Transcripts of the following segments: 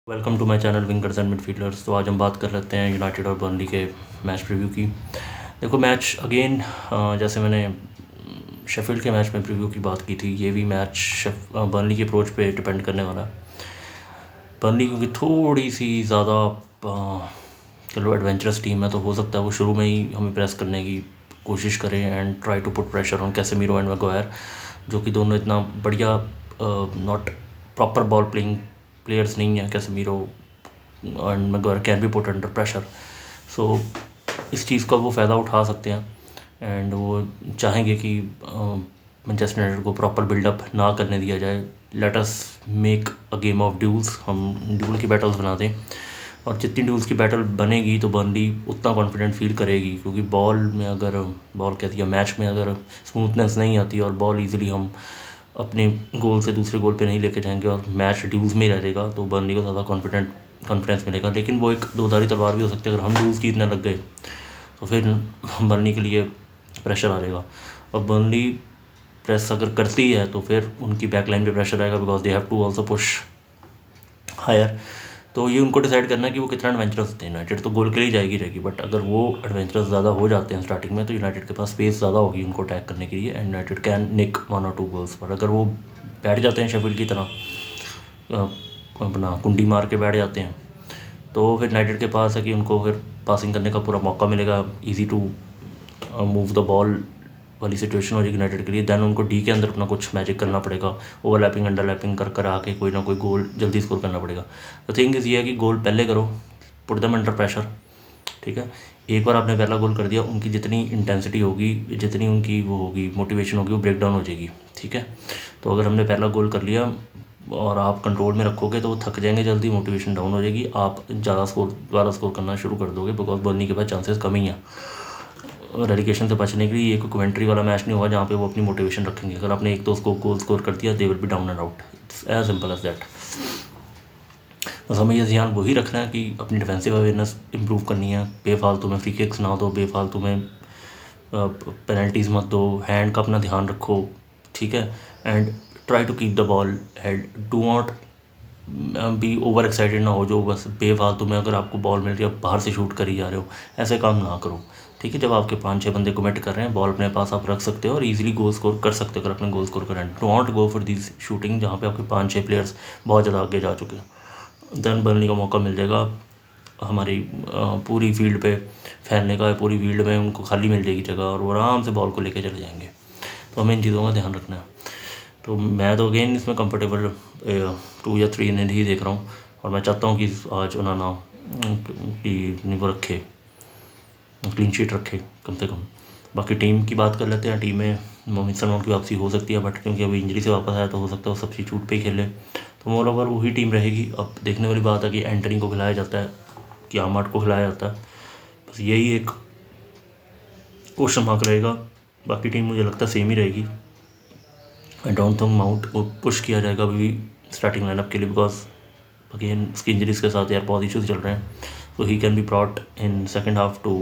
Welcome to my channel wingers and midfielders. तो आज हम बात कर लेते हैं यूनाइटेड और बर्नली के मैच प्रीव्यू की। देखो मैच अगेन, जैसे मैंने शेफील्ड के मैच में प्रीव्यू की बात की थी, ये भी मैच बर्नली की अप्रोच पे डिपेंड करने वाला है। बर्नली क्योंकि थोड़ी सी ज़्यादा चलो एडवेंचरस टीम है, तो हो सकता है वो शुरू में ही हमें प्रेस करने की कोशिश करें and try to put pressure on Casemiro and Maguire, जो कि दोनों इतना बढ़िया not proper ball playing players नहीं है। Casemiro and Maguire can be put under pressure, so इस चीज़ का वो फ़ायदा उठा सकते हैं एंड वो चाहेंगे कि मैनचेस्टर यूनाइटेड को प्रॉपर बिल्डअप ना करने दिया जाए। Let us make a game of duels, हम ड्यूल की बैटल्स बना दें, और जितनी ड्यूल्स की बैटल बनेगी तो बर्नली उतना कॉन्फिडेंट फील करेगी, क्योंकि बॉल कहती है मैच में अगर स्मूथनेस नहीं आती और बॉल ईजिली हम अपने गोल से दूसरे गोल पे नहीं लेके जाएंगे और मैच ड्यूल्स में ही रहेगा, तो बर्नली को ज़्यादा कॉन्फिडेंस मिलेगा। लेकिन वो एक दो धारी तलवार भी हो सकती है, अगर हम ड्यूल्स जीतने लग गए तो फिर बर्नली के लिए प्रेशर आ जाएगा। और बर्नली प्रेस अगर करती है तो फिर उनकी बैकलाइन पे प्रेशर आएगा, because they have to also push higher. तो ये उनको डिसाइड करना है कि वो कितना एडवेंचरस होते हैं। यूनाइटेड तो गोल के लिए जाएगी रहेगी, बट अगर वो एडवेंचरस ज़्यादा हो जाते हैं स्टार्टिंग में, तो यूनाइटेड के पास स्पेस ज़्यादा होगी उनको अटैक करने के लिए एंड यूनाइटेड कैन निक 1 और 2 गोल्स। पर अगर वो बैठ जाते हैं शेफील्ड की तरह, अपना कुंडी मार के बैठ जाते हैं, तो फिर यूनाइटेड के पास है कि उनको फिर पासिंग करने का पूरा मौका मिलेगा, easy to move the ball वाली सिचुएशन हो जाएगी यूनाइटेड के लिए। दैन उनको डी के अंदर अपना कुछ मैजिक करना पड़ेगा, ओवरलैपिंग अंडरलैपिंग कर आके कोई ना कोई गोल जल्दी स्कोर करना पड़ेगा। तो थिंग इज़ ये है कि गोल पहले करो, पुट देम अंडर प्रेशर, ठीक है। एक बार आपने पहला गोल कर दिया, उनकी जितनी इंटेंसिटी होगी, जितनी उनकी वो होगी मोटिवेशन होगी, वो ब्रेक डाउन हो जाएगी, ठीक है। तो अगर हमने पहला गोल कर लिया और आप कंट्रोल में रखोगे तो वो थक जाएंगे जल्दी, मोटिवेशन डाउन हो जाएगी, आप दोबारा स्कोर करना शुरू कर दोगे, बिकॉज बर्नली के पास चांसेस कम ही हैं रेलिगेशन से बचने के लिए। ये कोई कमेंट्री वाला मैच नहीं होगा जहाँ पे वो अपनी मोटिवेशन रखेंगे। अगर आपने एक दो गोल स्कोर कर दिया, they will be down and out, it's as simple as that. बस हमें ये ध्यान वही रखना है कि अपनी डिफेंसिव अवेयरनेस इंप्रूव करनी है, बेफालतू में फ्री किक्स ना दो, बेफालतू में पेनल्टीज़ मत दो, हैंड का अपना ध्यान रखो, ठीक है। And try to keep the ball head, do not be overexcited ना हो, जो बस बेफालतू में अगर आपको बॉल मिल रही है बाहर से शूट कर ही जा रहे हो, ऐसे काम ना करो, ठीक है। जब आपके 5-6 बंदे कमिट कर रहे हैं, बॉल अपने पास आप रख सकते हो और इजीली गोल स्कोर कर सकते हो अगर अपने गोल स्कोर करें। Don't go for this shooting जहाँ पे आपके 5-6 प्लेयर्स बहुत ज़्यादा आगे जा चुके हैं। देन बर्नली का मौका मिल जाएगा हमारी पूरी फील्ड पे फैलने का, पूरी फील्ड में उनको खाली मिल जाएगी जगह और वो आराम से बॉल को लेके चले जाएंगे। तो हमें इन चीज़ों का ध्यान रखना है। तो मैं तो अगेन इसमें कंफर्टेबल 2 या 3 इनिंग ही देख रहा हूँ, और मैं चाहता हूँ कि आज उन्होंने की वो रखे, क्लीन शीट रखे कम से कम। बाकी टीम की बात कर लेते हैं। टीम में मेसन माउंट की वापसी हो सकती है, बट क्योंकि अभी इंजरी से वापस आया तो हो सकता है वो सब्स्टिट्यूट पे ही खेले, तो मोर ओवर वही टीम रहेगी। अब देखने वाली बात है कि एंटनी को खिलाया जाता है कि आमार्ट को खिलाया जाता है, बस यही एक क्वेश्चन मार्क रहेगा। बाकी टीम मुझे लगता है सेम ही रहेगी। आई डोंट थिंक माउंट को पुश किया जाएगा अभी स्टार्टिंग लाइनअप के लिए, बिकॉज अगेन उसकी इंजरीज के साथ यार बहुत इशूज़ चल रहे हैं, तो he can be brought in second half to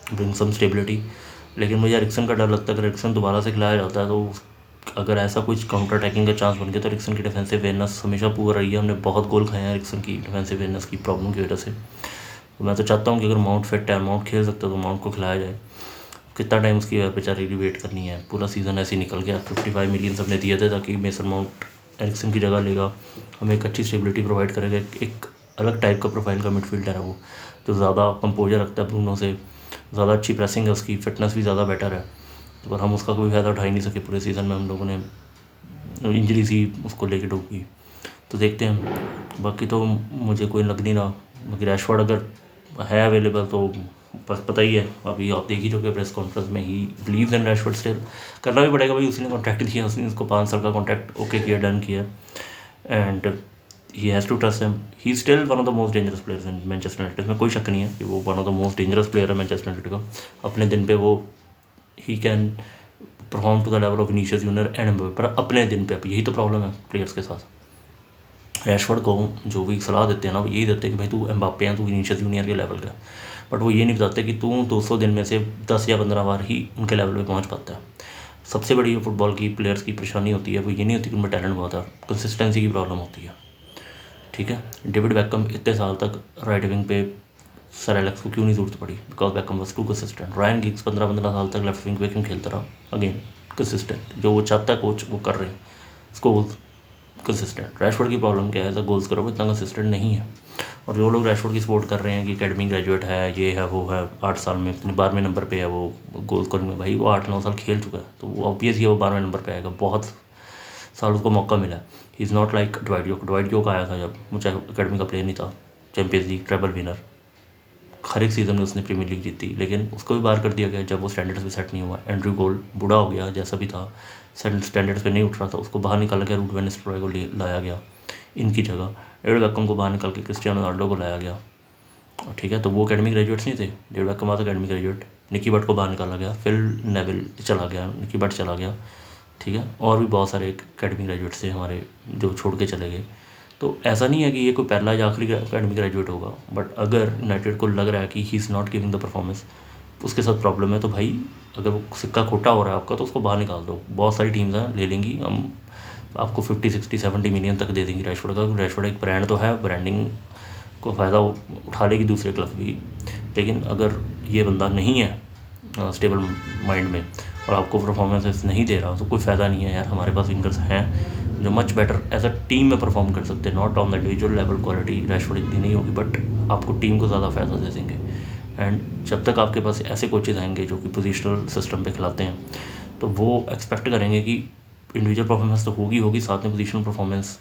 bring some stability. लेकिन मुझे एरिक्सन का डर लगता है, अगर एरिक्सन दोबारा से खिलाया जाता है तो अगर ऐसा कुछ काउंटर अटैकिंग का चांस बन गया, तो एरिक्सन की डिफेंसिव अवेयरनेस हमेशा पूरा रही है। हमने बहुत गोल खाए हैं एरिक्सन की डिफेंसिव अवेयरनेस की प्रॉब्लम की वजह से। तो मैं तो चाहता हूँ कि अगर माउंट फिट है, माउंट खेल सकता है, तो माउंट को खिलाया जाए। कितना टाइम उसकी बेचारी की वेट करनी है, पूरा सीज़न ऐसे ही निकल गया। 55 मिलियन हमने दिए थे ताकि मेसन माउंट एरिक्सन की जगह लेगा, हमें एक अच्छी स्टेबिलिटी प्रोवाइड करेगा, एक अलग टाइप का प्रोफाइल का मिडफील्डर है वो, जो ज़्यादा कंपोजर रखता है ब्रूनो से, ज़्यादा अच्छी प्रेसिंग है उसकी, फिटनेस भी ज़्यादा बेटर है। पर हम उसका कोई फ़ायदा उठा ही नहीं सके पूरे सीज़न में, हम लोगों ने इंजरी सी उसको लेके डूबी। तो देखते हैं। बाकी तो मुझे कोई लग नहीं रहा। बाकी रैशफोर्ड अगर है अवेलेबल तो बस पता ही है, अभी आप देख ही चुके प्रेस कॉन्फ्रेंस में, he believes in Rashford still. करना भी पड़ेगा भाई, उसने कॉन्ट्रैक्ट दिया, उसने उसको 5 साल का कॉन्ट्रैक्ट ओके किया, डन किया, and he has to trust him. He is still one of the most dangerous players in Manchester United. में कोई शक नहीं है कि वो one of the most dangerous player है मैनचेस्टर यूनाइटेड का। अपने दिन पे वो he can perform to the level of Vinicius Junior and Mbappe, पर अपने दिन पे। यही तो प्रॉब्लम है प्लेयर्स के साथ। रैशफोर्ड को जो भी सलाह देते हैं ना, वो यही देते हैं कि भाई तू एम्बापे हैं, तू विनीशियस जूनियर के लेवल का, बट वो ये नहीं बताते कि तू 200 दिन में से 10 या 15 बार ही उनके लेवल पे पहुंच पाता है। सबसे बड़ी फुटबॉल की प्लेयर्स की परेशानी होती है वो ये नहीं होती कि उनमें टैलेंट बहुत है, कंसिस्टेंसी की प्रॉब्लम होती है। ठीक है। डेविड बैकम इतने साल तक राइट विंग पे सर एलेक्स को क्यों नहीं ज़रूरत पड़ी? Because Beckham was too consistent. Ryan Giggs 15 साल तक लेफ्ट विंग पे क्यों खेलता रहा? अगेन कंसिस्टेंट, जो वो चाहता है कोच वो कर रहे हैं, स्कोर्स कंसिस्टेंट। रैशफोर्ड की प्रॉब्लम क्या है? एज अ गोल स्कोरर वो इतना कंसिस्टेंट नहीं है। और जो लोग रैशफोर्ड की सपोर्ट कर रहे हैं कि अकेडमी ग्रेजुएट है, ये है वो है, 8 साल में 12वें नंबर पे है वो गोल स्कोरिंग में, भाई वो 8-9 साल खेल चुका है, तो वो ऑब्वियस ही वो 12वें नंबर पे आएगा। बहुत साल उसको मौका मिला है। He is not like Dwight Yorke आया था जब वो चाहे अकेडमी का प्लेयर नहीं था, चैंपियंस लीग ट्रेबल विनर, हर एक सीज़न में उसने प्रीमियर लीग जीती, लेकिन उसको भी बाहर कर दिया गया जब वो स्टैंडर्ड्स पे सेट नहीं हुआ। एंड्रू गोल्ड बूढ़ा हो गया, जैसा भी था स्टैंडर्ड्स पे नहीं उठ रहा था, उसको बाहर निकाल के रूट वैन निस्टेलरॉय को लाया गया इनकी जगह। डेविड बैकम को बाहर निकाल के क्रिस्टियानो रोनाल्डो को लाया गया, ठीक है। तो वो अकेडमी ग्रेजुएट्स नहीं थे, डेविड बैकम आज अकेडमी ग्रेजुएट। निकी बट को बाहर निकाला गया, फिल नेविल चला गया, निकी बट चला गया, ठीक है। और भी बहुत सारे अकेडमी ग्रेजुएट्स थे हमारे जो छोड़ के चले गए। तो ऐसा नहीं है कि ये कोई पहला या आखिरी अकेडमी ग्रेजुएट होगा, बट अगर यूनाइटेड को लग रहा है कि ही is not giving the performance, उसके साथ प्रॉब्लम है, तो भाई अगर वो सिक्का खोटा हो रहा है आपका तो उसको बाहर निकाल दो। बहुत सारी टीम्स हैं ले लेंगी, हम आपको 50-60-70 मिलियन तक दे देंगी रैशफोर्ड का। रैशफोर्ड एक ब्रांड तो है, ब्रांडिंग को फ़ायदा उठा लेगी दूसरे क्लब भी। लेकिन अगर ये बंदा नहीं है स्टेबल माइंड में और आपको परफॉर्मेंसेस नहीं दे रहा, तो कोई फ़ायदा नहीं है यार। हमारे पास विंगर्स हैं जो much better as a team में परफॉर्म कर सकते हैं, not on the individual level. Quality Rashford इतनी नहीं होगी, बट आपको टीम को ज़्यादा फ़ायदा दे देंगे। एंड जब तक आपके पास ऐसे कोचेज़ आएंगे जो कि पोजिशनल सिस्टम पे खिलाते हैं, तो वो एक्सपेक्ट करेंगे कि इंडिविजुअल परफॉर्मेंस तो होगी, साथ में positional performance,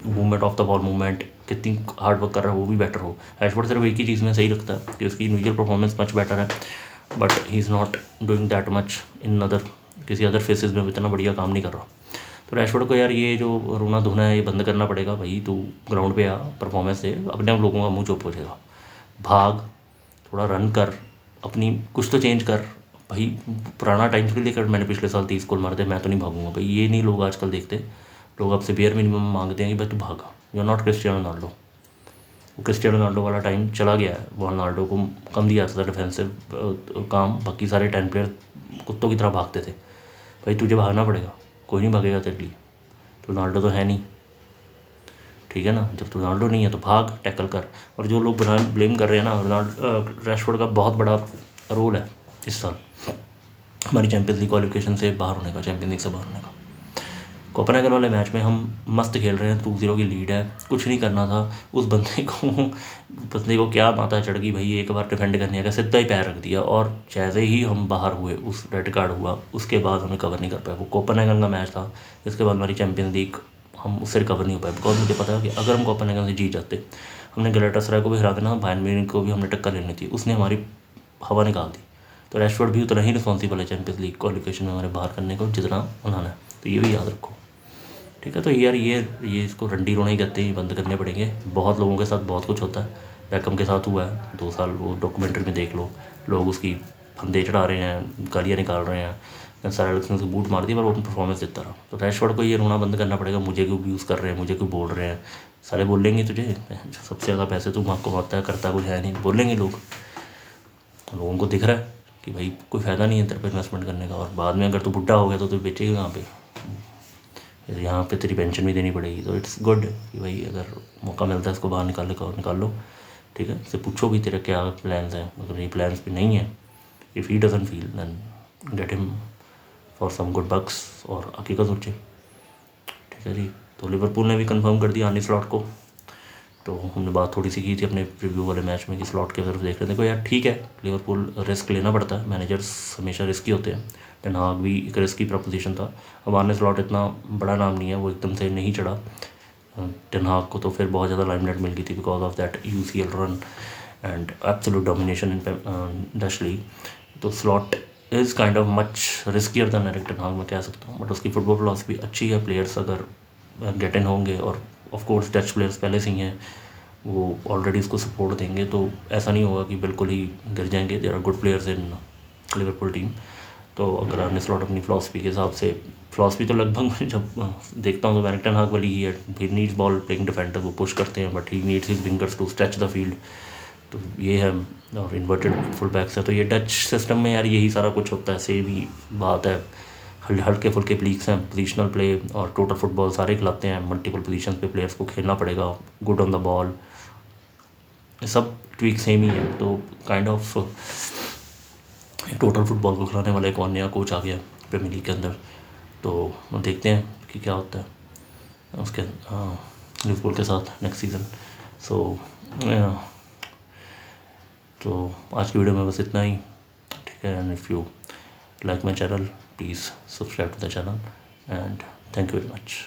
movement of the ball, movement कितनी हार्ड वर्क कर रहा है वो भी बेटर हो। रैशफोर्ड सिर्फ एक ही चीज़ में सही लगता है कि उसकी इंडिविजुअल परफॉर्मेंस मच बेटर है, but he is not doing that much in other, किसी अदर फेसेस में इतना बढ़िया काम नहीं कर रहा। तो रैशफोर्ड को यार ये जो रोना धोना है ये बंद करना पड़ेगा। भाई तू ग्राउंड पे आ, परफॉर्मेंस दे, अपने आप लोगों का मुँह चुप हो जाएगा। भाग, थोड़ा रन कर, अपनी कुछ तो चेंज कर। भाई पुराना टाइम्स भी लेकर मैंने पिछले साल 30 गोल मार दे, मैं तो नहीं भागूंगा भाई। ये नहीं लोग आजकल देखते, लोग आपसे बेयर मिनिमम मांगते हैं कि भाई तू भागा। You are not Cristiano Ronaldo. वो क्रिस्टियानो रोनाल्डो वाला टाइम चला गया है। वो रोनाल्डो को कम दिया जाता था डिफेंसिव काम, बाकी सारे 10 प्लेयर कुत्तों की तरह भागते थे। भाई तुझे भागना पड़ेगा, कोई नहीं भागेगा तेरे लिए, तो रोनाल्डो तो है नहीं, ठीक है ना। जब रोनाल्डो नहीं है तो भाग, टैकल कर। और जो लोग ब्लेम कर रहे हैं ना, रैशफोर्ड का बहुत बड़ा रोल है इस साल हमारी चैंपियंस लीग क्वालिफिकेशन से बाहर होने का, चैंपियंस लीग से बाहर होने का। कोपेनहेगन वाले मैच में हम मस्त खेल रहे हैं, 2-0 की लीड है, कुछ नहीं करना था। उस बंदे को क्या माता चढ़ गई भाई, एक बार डिफेंड करने का सीधा ही पैर रख दिया, और जैसे ही हम बाहर हुए उस रेड कार्ड हुआ, उसके बाद हमें कवर नहीं कर पाया। वो कोपेनहेगन का मैच था, इसके बाद हमारी चैंपियंस लीग हम उससे रिकवर नहीं हो पाए। बिकॉज मुझे पता है कि अगर हम कोपेनहेगन से जीत जाते, हमने गैलाटासराय को भी हरा देना, बायर्न म्यूनिख को भी हमने टक्कर लेनी थी, उसने हमारी हवा निकाल दी। तो रैशफोर्ड भी उतना ही रिस्पॉन्सिबल है चैंपियंस लीग क्वालिफिकेशन में हमारे बाहर करने को जितना उन्होंने, तो ये भी याद रखो, ठीक है। तो यार ये इसको रंडी रोना ही कहते हैं, बंद करने पड़ेंगे। बहुत लोगों के साथ बहुत कुछ होता है, बैकम के साथ हुआ है 2 साल, वो डॉक्यूमेंट्री में देख लो, लोग उसकी फंदे चढ़ा रहे हैं, गालियाँ निकाल रहे हैं, सर एलेक्स ने उसको बूट मार दिया पर वो परफॉर्मेंस देता रहा। तो रैशफोर्ड को ये रोना बंद करना पड़ेगा। मुझे क्यों यूज़ कर रहे हैं, मुझे क्यों बोल रहे हैं, सारे बोलेंगे तुझे, सबसे ज़्यादा पैसे तुम आपको होता है, करता कुछ है नहीं, बोलेंगे लोग। लोगों को दिख रहा है कि भाई कोई फ़ायदा नहीं है तेरे पे इन्वेस्टमेंट करने का, और बाद में अगर तू बुढ़ा हो गया तो तू बेचेगा कहाँ पे, यहाँ पे तेरी पेंशन भी देनी पड़ेगी। तो इट्स गुड कि भाई अगर मौका मिलता है इसको बाहर निकाल लो, ठीक है। इससे पूछो भी तेरे क्या प्लान्स हैं, अगर ये प्लान्स भी नहीं है, if he doesn't feel then get him for some good bucks और आगे का सोचे, ठीक है जी। तो लिवरपूल ने भी कंफर्म कर दिया आर्ने स्लॉट को। तो हमने बात थोड़ी सी की थी अपने प्रीव्यू वाले मैच में कि स्लॉट की तरफ देख रहे थे। देखो यार ठीक है, लिवरपूल रिस्क लेना पड़ता है, मैनेजर्स हमेशा रिस्की होते हैं, टेन हाग भी एक रिस्की प्रपोजिशन था। अब आर्ने स्लॉट इतना बड़ा नाम नहीं है, वो एकदम से नहीं चढ़ा। टेन हाग को तो फिर बहुत ज़्यादा लाइमलाइट मिल गई थी because of that UCL run and absolute domination in Dutch league. तो slot is kind of much riskier than Eric ten Hag, मैं कह सकता हूँ। बट उसकी फुटबॉल फिलॉसफी अच्छी है, प्लेयर्स अगर गेट इन होंगे, और ऑफ कोर्स डच प्लेयर्स पहले से ही हैं, वो ऑलरेडी इसको सपोर्ट देंगे, तो ऐसा नहीं होगा कि बिल्कुल ही गिर जाएंगे। There are good players in Liverpool team. तो अगर आर्ने स्लॉट अपनी फिलॉसफी के हिसाब से, फिलॉसफी तो लगभग जब देखता हूँ तो एरिक टेन हाग वाली ही है, he needs ball playing defender, वो पुश करते हैं, but he needs his wingers to stretch the field. तो ये है, और इन्वर्टेड फुल बैक्स है। तो ये डच सिस्टम में यार यही सारा कुछ होता है, सेम ही बात है हल्के फुल्के लीग्स हैं, पोजीशनल प्ले और टोटल फुटबॉल सारे खिलाते हैं। मल्टीपल पोजीशन पे प्लेयर्स को खेलना पड़ेगा, गुड ऑन द बॉल, सब ट्वीक सेम ही है। तो काइंड ऑफ टोटल फुटबॉल को खिलाने वाला एक और नया कोच आ गया प्रीमियर लीग के अंदर। तो देखते हैं कि क्या होता है उसके लिवरपूल के साथ नेक्स्ट सीज़न। सो तो आज की वीडियो में बस इतना ही, ठीक है। And if you like my channel, please subscribe to the channel, and thank you very much.